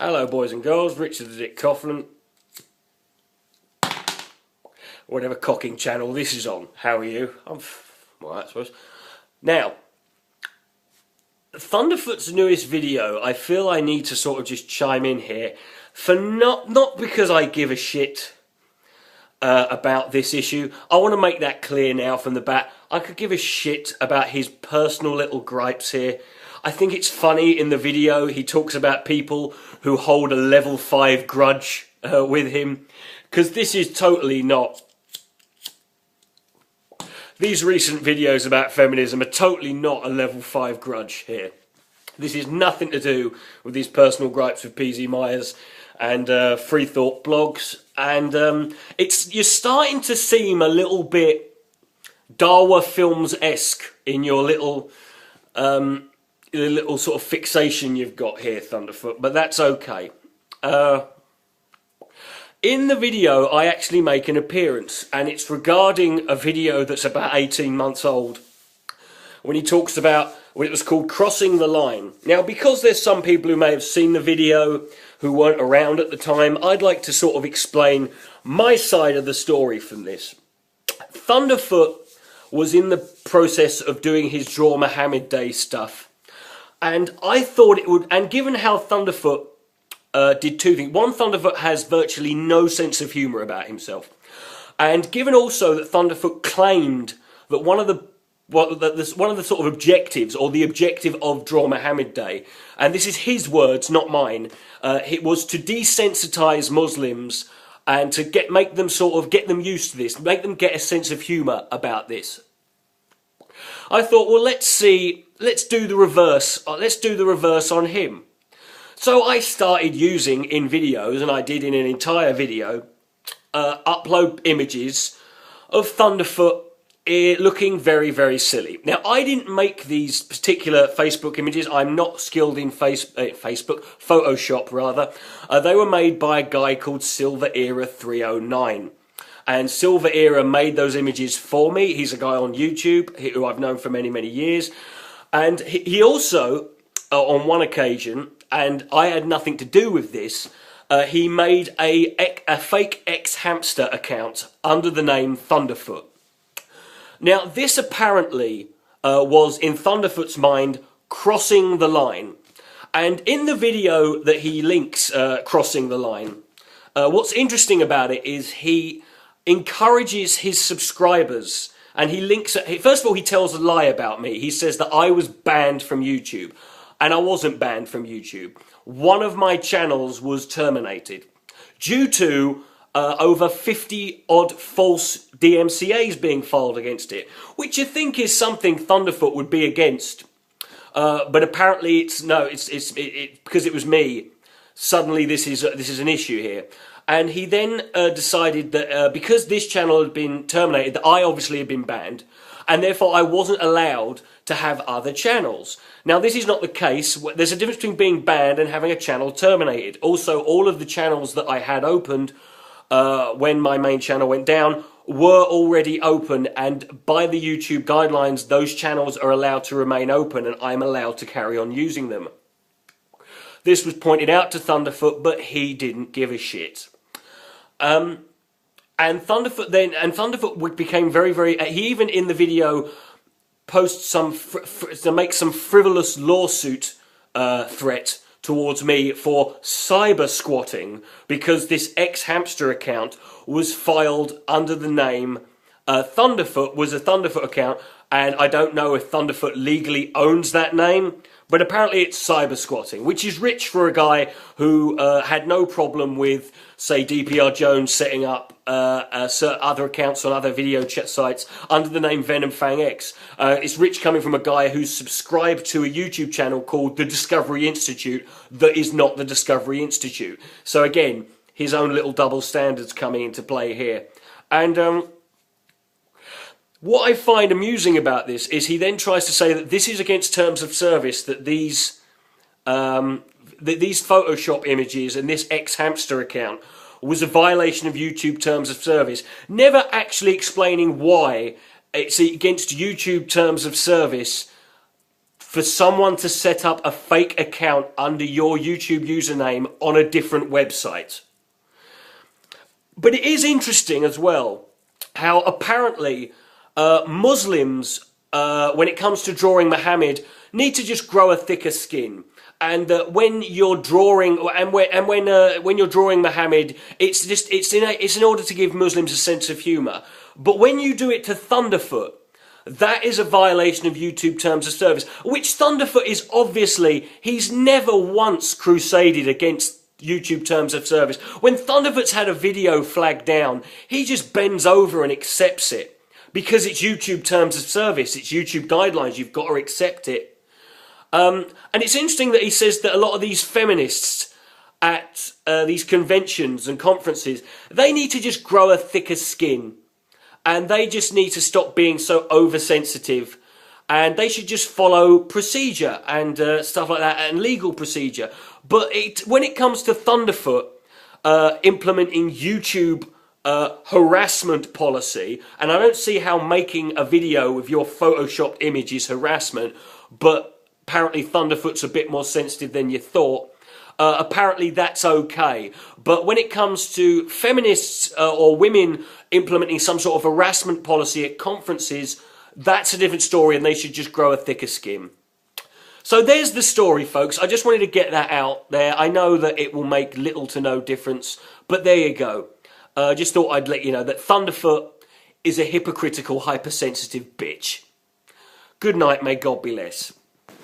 Hello boys and girls, Richard the Dick Coughlin, whatever cocking channel this is on. How are you? I'm alright, I suppose. Now, Thunderfoot's newest video, I feel I need to sort of just chime in here, for not because I give a shit about this issue. I want to make that clear now from the bat. I could give a shit about his personal little gripes here. I think it's funny in the video he talks about people who hold a level 5 grudge with him, because this is totally not. These recent videos about feminism are totally not a level 5 grudge here. This is nothing to do with these personal gripes with PZ Myers and Free Thought blogs, and you're starting to seem a little bit Dawa Films-esque in your little sort of fixation you've got here, Thunderfoot, but that's okay. In the video, I actually make an appearance, and it's regarding a video that's about 18 months old, when he talks about what it was called Crossing the Line. Now, because there's some people who may have seen the video who weren't around at the time, I'd like to sort of explain my side of the story from this. Thunderfoot was in the process of doing his Draw Muhammad Day stuff, and I thought it would, and given how Thunderfoot did two things. One, Thunderfoot has virtually no sense of humour about himself. And given also that Thunderfoot claimed that one of the sort of objectives, or the objective of Draw Muhammad Day, and this is his words, not mine, it was to desensitise Muslims and to get them used to this, make them get a sense of humour about this. I thought, well, let's do the reverse. Let's do the reverse on him. So I started using in videos, and I did in an entire video, upload images of Thunderfoot looking very, very silly. Now, I didn't make these particular Facebook images. I'm not skilled in Photoshop rather. They were made by a guy called Silver Era 309. And Silver Era made those images for me. He's a guy on YouTube who I've known for many, many years. And he also, on one occasion, and I had nothing to do with this, he made a fake X-Hamster account under the name Thunderfoot. Now, this apparently was, in Thunderfoot's mind, crossing the line. And in the video that he links, Crossing the Line, what's interesting about it is he encourages his subscribers, and he links, first of all, he tells a lie about me. He says that I was banned from YouTube, and I wasn't banned from YouTube. One of my channels was terminated due to over 50 odd false DMCAs being filed against it, which you think is something Thunderfoot would be against, but apparently because it was me. Suddenly this is an issue here. And he then decided that because this channel had been terminated, that I obviously had been banned, and therefore I wasn't allowed to have other channels. Now, this is not the case. There's a difference between being banned and having a channel terminated. Also, all of the channels that I had opened when my main channel went down were already open, and by the YouTube guidelines, those channels are allowed to remain open, and I'm allowed to carry on using them. This was pointed out to Thunderfoot, but he didn't give a shit. And Thunderfoot became very, very. He even in the video posts to make some frivolous lawsuit threat towards me for cyber squatting, because this X-Hamster account was filed under the name Thunderfoot, was a Thunderfoot account, and I don't know if Thunderfoot legally owns that name, but apparently it's cyber squatting, which is rich for a guy who had no problem with, say, DPR Jones setting up other accounts on other video chat sites under the name Venom Fang X. It's rich coming from a guy who's subscribed to a YouTube channel called The Discovery Institute that is not The Discovery Institute. So again, his own little double standards coming into play here. And what I find amusing about this is he then tries to say that this is against terms of service, that these Photoshop images and this X-Hamster account was a violation of YouTube terms of service, never actually explaining why it's against YouTube terms of service for someone to set up a fake account under your YouTube username on a different website. But it is interesting as well how apparently Muslims, when it comes to drawing Muhammad, need to just grow a thicker skin. And that when you're drawing, when you're drawing Muhammad, it's in order to give Muslims a sense of humour. But when you do it to Thunderfoot, that is a violation of YouTube terms of service. Which Thunderfoot is obviously, he's never once crusaded against YouTube terms of service. When Thunderfoot's had a video flagged down, he just bends over and accepts it because it's YouTube terms of service, it's YouTube guidelines. You've got to accept it. And it's interesting that he says that a lot of these feminists at these conventions and conferences, they need to just grow a thicker skin, and they just need to stop being so oversensitive, and they should just follow procedure and stuff like that, and legal procedure. But when it comes to Thunderfoot implementing YouTube harassment policy, and I don't see how making a video with your photoshopped image is harassment, but apparently Thunderfoot's a bit more sensitive than you thought. Apparently that's okay. But when it comes to feminists or women implementing some sort of harassment policy at conferences, that's a different story, and they should just grow a thicker skin. So there's the story, folks. I just wanted to get that out there. I know that it will make little to no difference, but there you go. Just thought I'd let you know that Thunderfoot is a hypocritical, hypersensitive bitch. Good night, may God be less.